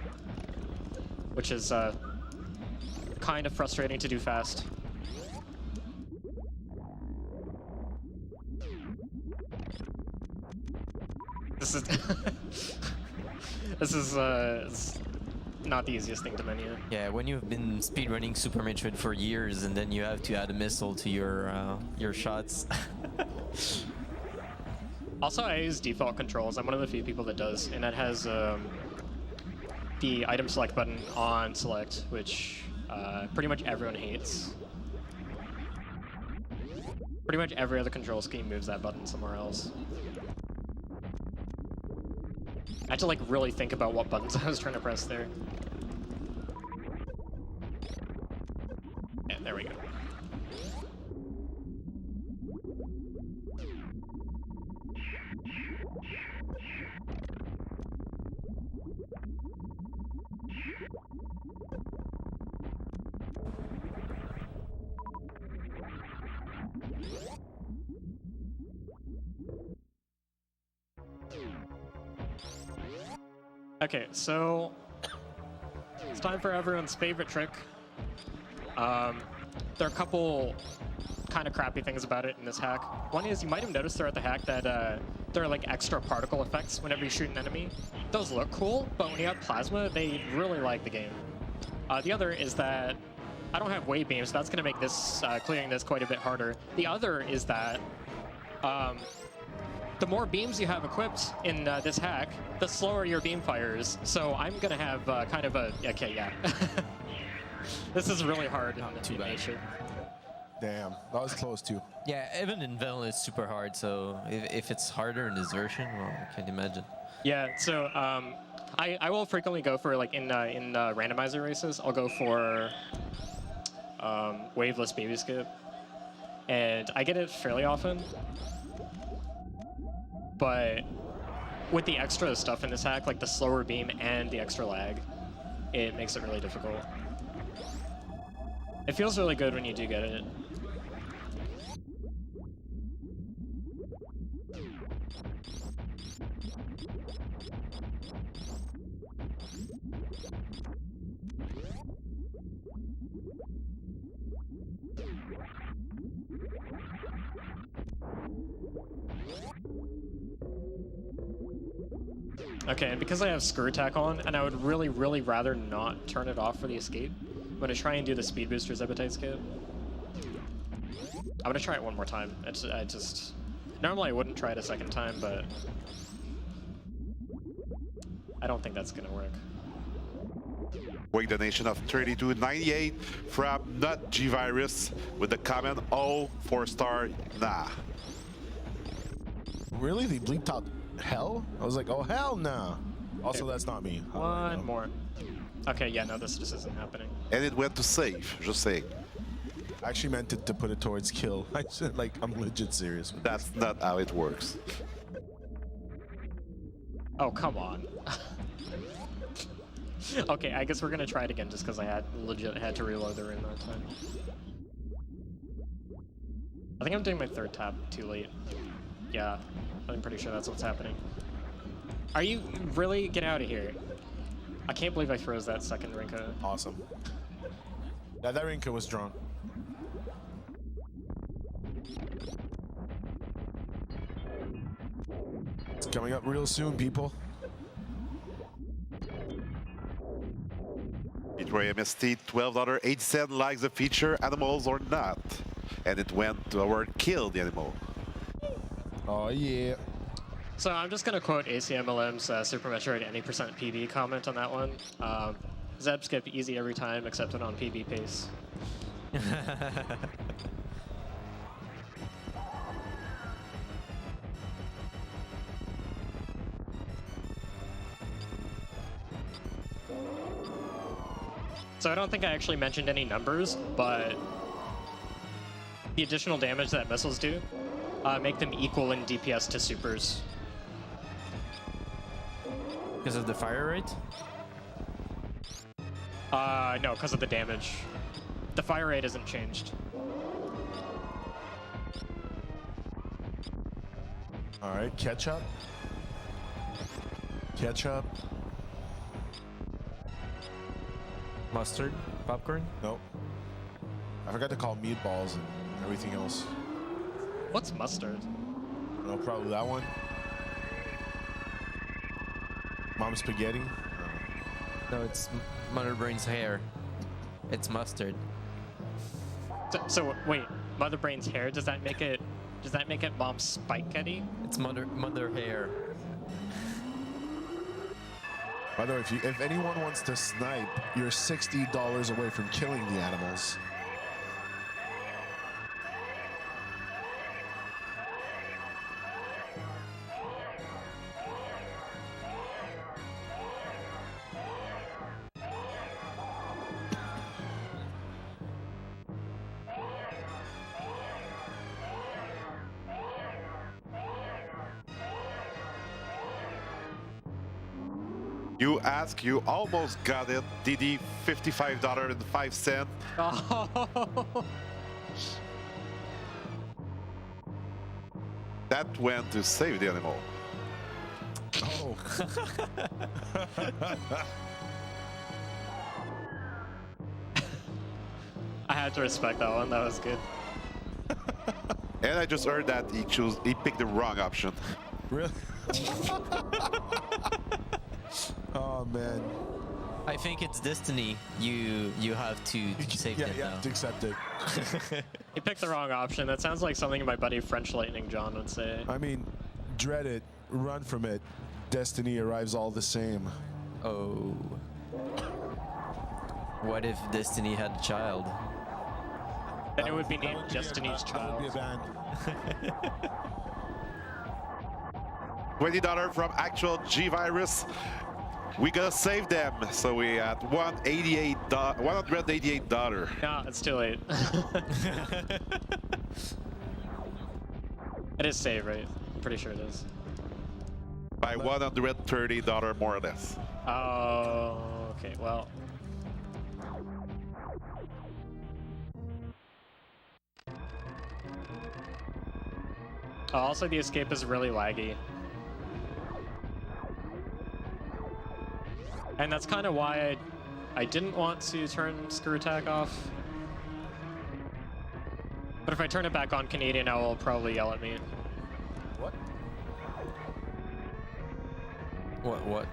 which is kind of frustrating to do fast. This is this is it's not the easiest thing to menu. Yeah, when you've been speedrunning Super Metroid for years and then you have to add a missile to your shots. Also, I use default controls. I'm one of the few people that does, and that has the item select button on select, which pretty much everyone hates. Pretty much every other control scheme moves that button somewhere else. I had to like really think about what buttons I was trying to press there. Yeah, there we go. Okay, so it's time for everyone's favorite trick. There are a couple kind of crappy things about it in this hack. One is you might have noticed throughout the hack that there are like extra particle effects whenever you shoot an enemy. Those look cool, but when you have plasma, they really lag the game. The other is that I don't have wave beams, so that's going to make this clearing this quite a bit harder. The other is that the more beams you have equipped in this hack, the slower your beam fires. So I'm gonna have kind of a okay, yeah. This is really hard in nature. Damn, that was close too. Yeah, even in Vanilla it's super hard, so if it's harder in this version, well, I can't imagine. Yeah, so I will frequently go for like in randomizer races, I'll go for waveless baby skip, and I get it fairly often. But with the extra stuff in this hack, like the slower beam and the extra lag, it makes it really difficult. It feels really good when you do get it. Okay, and because I have screw attack on, and I would really, really rather not turn it off for the escape, I'm gonna try and do the speed booster Zebetite skip. I'm gonna try it one more time. Normally I wouldn't try it a second time, but I don't think that's gonna work. Quick donation of 32.98 from Not G Virus with the comment, oh, 4-star, nah. Really? They bleeped out hell? I was like, oh, hell no. Also, that's not me. One more. Okay, yeah, no, this just isn't happening. And it went to save, just saying. I actually meant it to put it towards kill. I said, like, I'm legit serious with That's not how it works. Oh, come on. Okay, I guess we're gonna try it again just because I legit had to reload the room that time. I think I'm doing my third tap too late. Yeah, I'm pretty sure that's what's happening. Are you really? Get out of here. I can't believe I froze that second Rinka. Awesome. Yeah, that Rinka was drawn. It's coming up real soon, people. Metroid MST, $12.80 likes the feature, animals or not. And it went toward kill the animal. Oh, yeah. So I'm just gonna quote ACMLM's Super Metroid any percent PB comment on that one. Zeb skip easy every time except when on PB pace. So I don't think I actually mentioned any numbers, but the additional damage that missiles do make them equal in DPS to supers. Because of the fire rate? No, because of the damage. The fire rate isn't changed. All right, ketchup. Ketchup. Mustard? Popcorn? Nope. I forgot to call meatballs and everything else. What's mustard? No, probably that one. Mom spaghetti. No, it's Mother Brain's hair. It's mustard. So wait, Mother Brain's hair, does that make it Does that make it Mom Spaghetti? It's mother hair. By the way, if anyone wants to snipe, you're $60 away from killing the animals. You ask, you almost got it. DD, $55.05. Oh. That went to save the animal. Oh. I had to respect that one. That was good. And I just heard that he picked the wrong option. Really? Oh man. I think it's destiny. You have to save Yeah, it you now. have to accept it. He picked the wrong option. That sounds like something my buddy French Lightning John would say. I mean, dread it, run from it. Destiny arrives all the same. Oh. What if Destiny had a child? Then it would be That named would be Destiny's that would be a Child. band. $20 from actual G-Virus. We gotta save them. So we at $188. No, it's too late. It is save, right? I'm pretty sure it is. By $130 more or less. Oh, okay, well. Oh, also, the escape is really laggy. And that's kind of why I didn't want to turn Screw Attack off. But if I turn it back on, Canadian Owl will probably yell at me. What? What?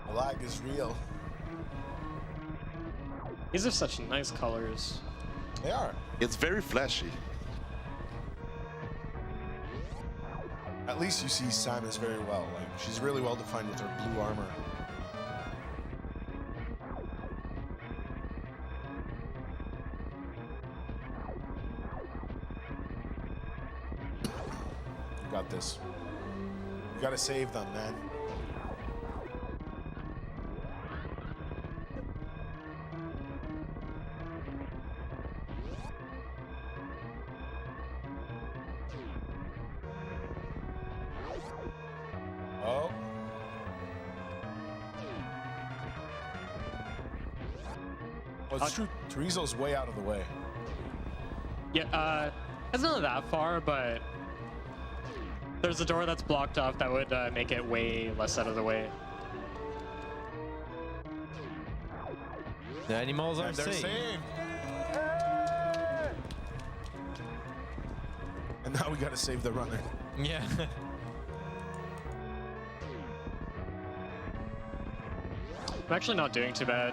The lag is real. These are such nice colors. They are. It's very flashy. At least you see Samus very well. Like, she's really well defined with her blue armor. You got this. You gotta save them, man. Oh. Well, it's true. Terizo's way out of the way. Yeah, it's not that far, but there's a door that's blocked off that would make it way less out of the way. The animals are And they're safe. saved. And now we gotta save the runner. Yeah. I'm actually not doing too bad.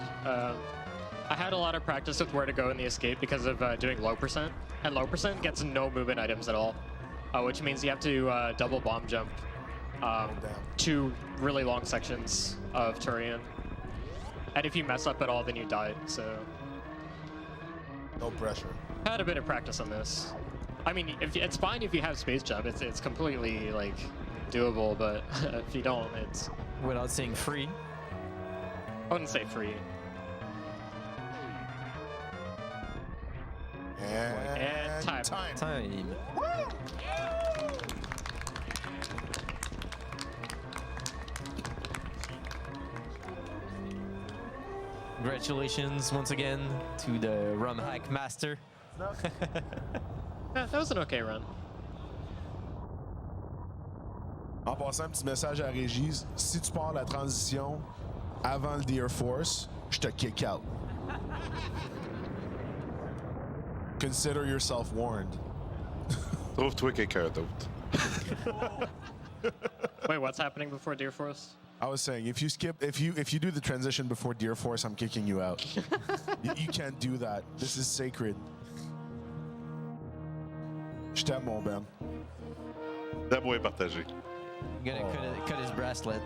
I had a lot of practice with where to go in the escape because of doing low percent, and low percent gets no movement items at all, which means you have to double bomb jump two really long sections of Turian. And if you mess up at all, then you die, so... No pressure. I had a bit of practice on this. I mean, it's fine if you have space jump, it's completely, like, doable, but if you don't, it's... Without saying free. I wouldn't say free. And time. Time. Congratulations once again to the rum hack master. Yeah, that was an okay run. En passant, un petit message à la régie. Si tu pars la transition avant le Deer Force, je te kick out. Consider yourself warned. Trouve-toi quelqu'un d'autre. Wait, what's happening before Deer Forest? I was saying, if you do the transition before Deer Force, I'm kicking you out. You can't do that. This is sacred. Je t'aime, mon Ben. D'amour est partagé. I'm gonna cut his bracelet.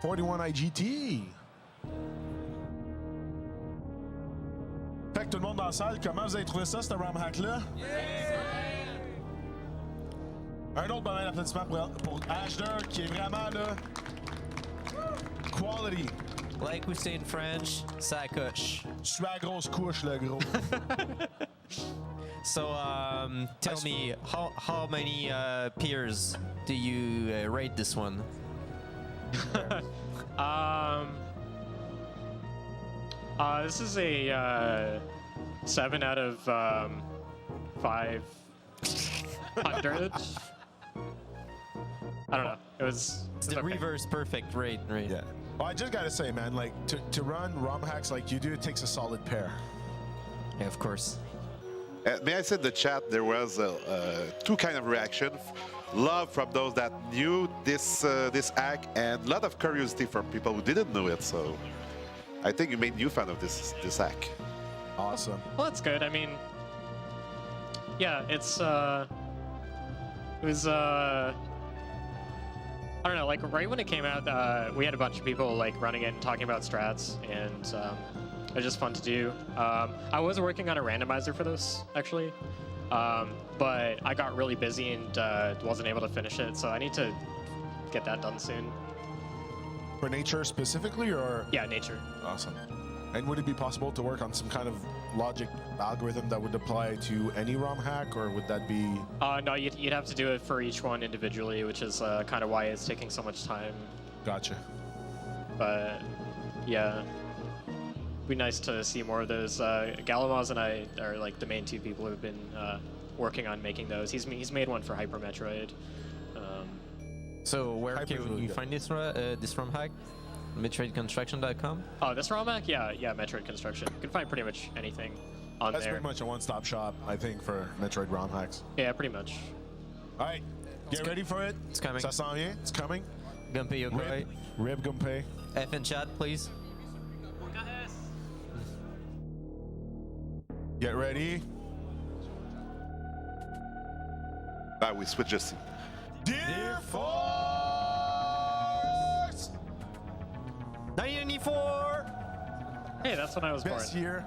41 IGT. Fait que tout le monde dans la salle, comment vous avez trouvé ça, ce RAM hack-là? Un autre bon applaudissement pour Azder, qui est vraiment là. Quality. Like we say in French, ça coche. Je suis à la grosse couche, le gros. So tell me, how many peers do you rate this one? This is a 7 out of 500. I don't know. It's the okay. reverse perfect rate, right? Yeah. Well, I just gotta say, man, like to run ROM hacks like you do, it takes a solid pair. Yeah, of course. May I say in the chat there was two kind of reaction. Love from those that knew this hack and a lot of curiosity from people who didn't know it. So I think you made new fan of this hack. Awesome. Well, that's good. I mean, yeah, it was I don't know, like right when it came out, we had a bunch of people like running it and talking about strats, and it was just fun to do. I was working on a randomizer for this actually, but I got really busy and wasn't able to finish it, so I need to get that done soon. For nature specifically, or? Yeah, nature. Awesome. And would it be possible to work on some kind of logic algorithm that would apply to any ROM hack, or would that be? No, you'd have to do it for each one individually, which is kind of why it's taking so much time. Gotcha. But yeah, it'd be nice to see more of those. Galamaz and I are like the main two people who've been working on making those. He's made one for Hyper Metroid. So where Hyper's can really you good. find this ROM hack? MetroidConstruction.com? Oh, this ROM hack? Yeah, Metroid Construction. You can find pretty much anything on That's there. pretty much a one-stop shop, I think, for Metroid ROM hacks. Yeah, pretty much. All right, get ready for it. It's coming. Ça s'en vient. It's coming. Gunpei Yokoi. Rib Gunpei. F in chat, please. Get ready. We switch just. Deer Force! 1994! Hey, that's when I was born. Best year.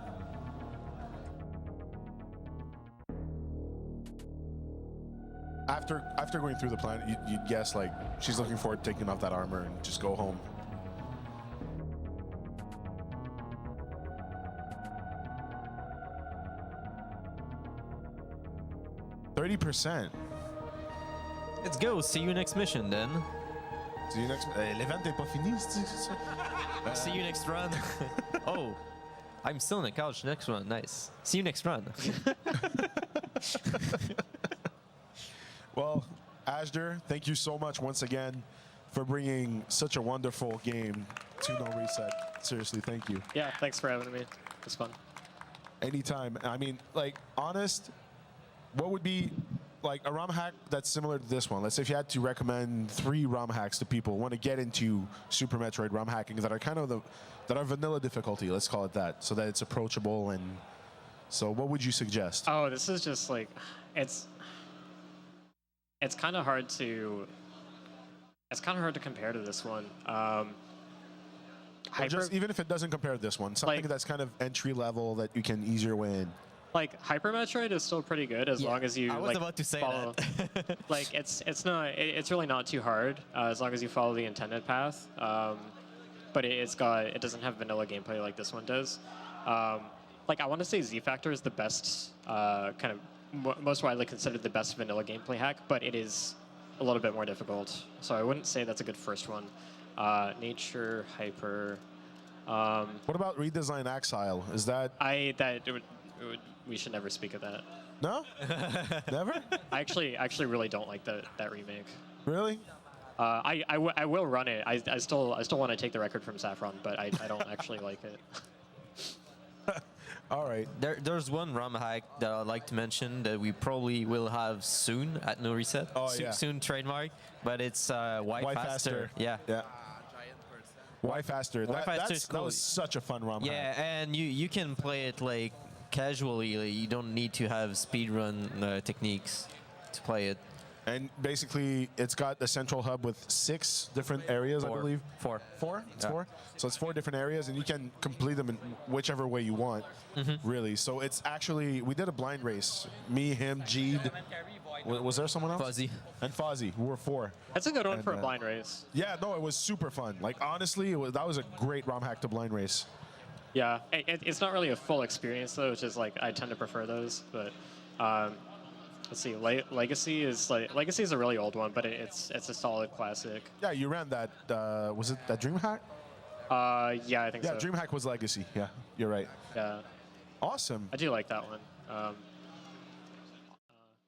After going through the plan, you'd guess like she's looking forward to taking off that armor and just go home. %. Let's go. See you next mission then. See you next. L'event est pas fini, c'est ça? See you next run. Oh, I'm still on the couch. Next run. Nice. See you next run. Well, Azder, thank you so much once again for bringing such a wonderful game to No Reset. Seriously, thank you. Yeah, thanks for having me. It was fun. Anytime. I mean, like, honest, what would be like a ROM hack that's similar to this one? Let's say if you had to recommend 3 ROM hacks to people who want to get into Super Metroid ROM hacking that are kind of that are vanilla difficulty, let's call it that, so that it's approachable. And so what would you suggest? Oh, this is just like, it's kind of hard to compare to this one. Or just even if it doesn't compare to this one, something Like- that's kind of entry level that you can ease your way in. Like Hyper Metroid is still pretty good as long as you I was like about to say follow. that. Like it's really not too hard as long as you follow the intended path. But it doesn't have vanilla gameplay like this one does. Like I want to say Z Factor is the best kind of most widely considered the best vanilla gameplay hack, but it is a little bit more difficult. So I wouldn't say that's a good first one. Nature, Hyper. What about Redesign Exile? Is that We should never speak of that. no? Never? I actually really don't like that remake. Really? I will run it. I still want to take the record from Saffron, but I don't actually like it. All right. There's one ROM hack that I'd like to mention that we probably will have soon at NoReset. Oh, yeah. Soon trademark, but it's Why Why faster? Yeah. Yeah. Why faster? Why faster is That cool. was such a fun ROM Yeah, hack. and you can play it like casually. Like, you don't need to have speedrun techniques to play it. And basically, it's got the central hub with 6 different areas, I believe. Four. 4? It's Yeah. 4? So it's 4 different areas, and you can complete them in whichever way you want, really. So it's actually, we did a blind race. Me, him, Jeed. Was there someone else? Fuzzy. And Fozzie. We were 4. That's a good one And, for a blind race. Yeah, no, it was super fun. Like, honestly, that was a great ROM hack to blind race. Yeah, it's not really a full experience though, which is like I tend to prefer those. But let's see, Legacy is a really old one, but it's a solid classic. Yeah, you ran that, was it that DreamHack? Yeah, I think Yeah, so. DreamHack was Legacy. Yeah, you're right. Yeah, Awesome. I do like that one.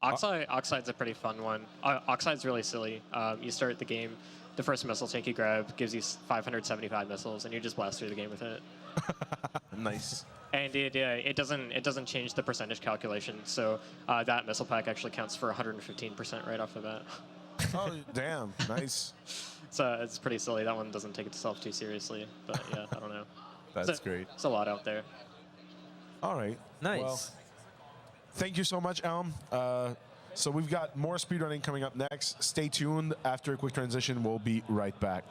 Oxide's a pretty fun one. Oxide's really silly. You start the game, the first missile tank you grab gives you 575 missiles, and you just blast through the game with it. Nice. And it doesn't change the percentage calculation. So that missile pack actually counts for 115% right off the bat. Oh, damn. Nice. So it's pretty silly. That one doesn't take itself too seriously. But yeah, I don't know. That's great. There's a lot out there. All right. Nice. Well, thank you so much, Elm. So we've got more speedrunning coming up next. Stay tuned. After a quick transition, we'll be right back.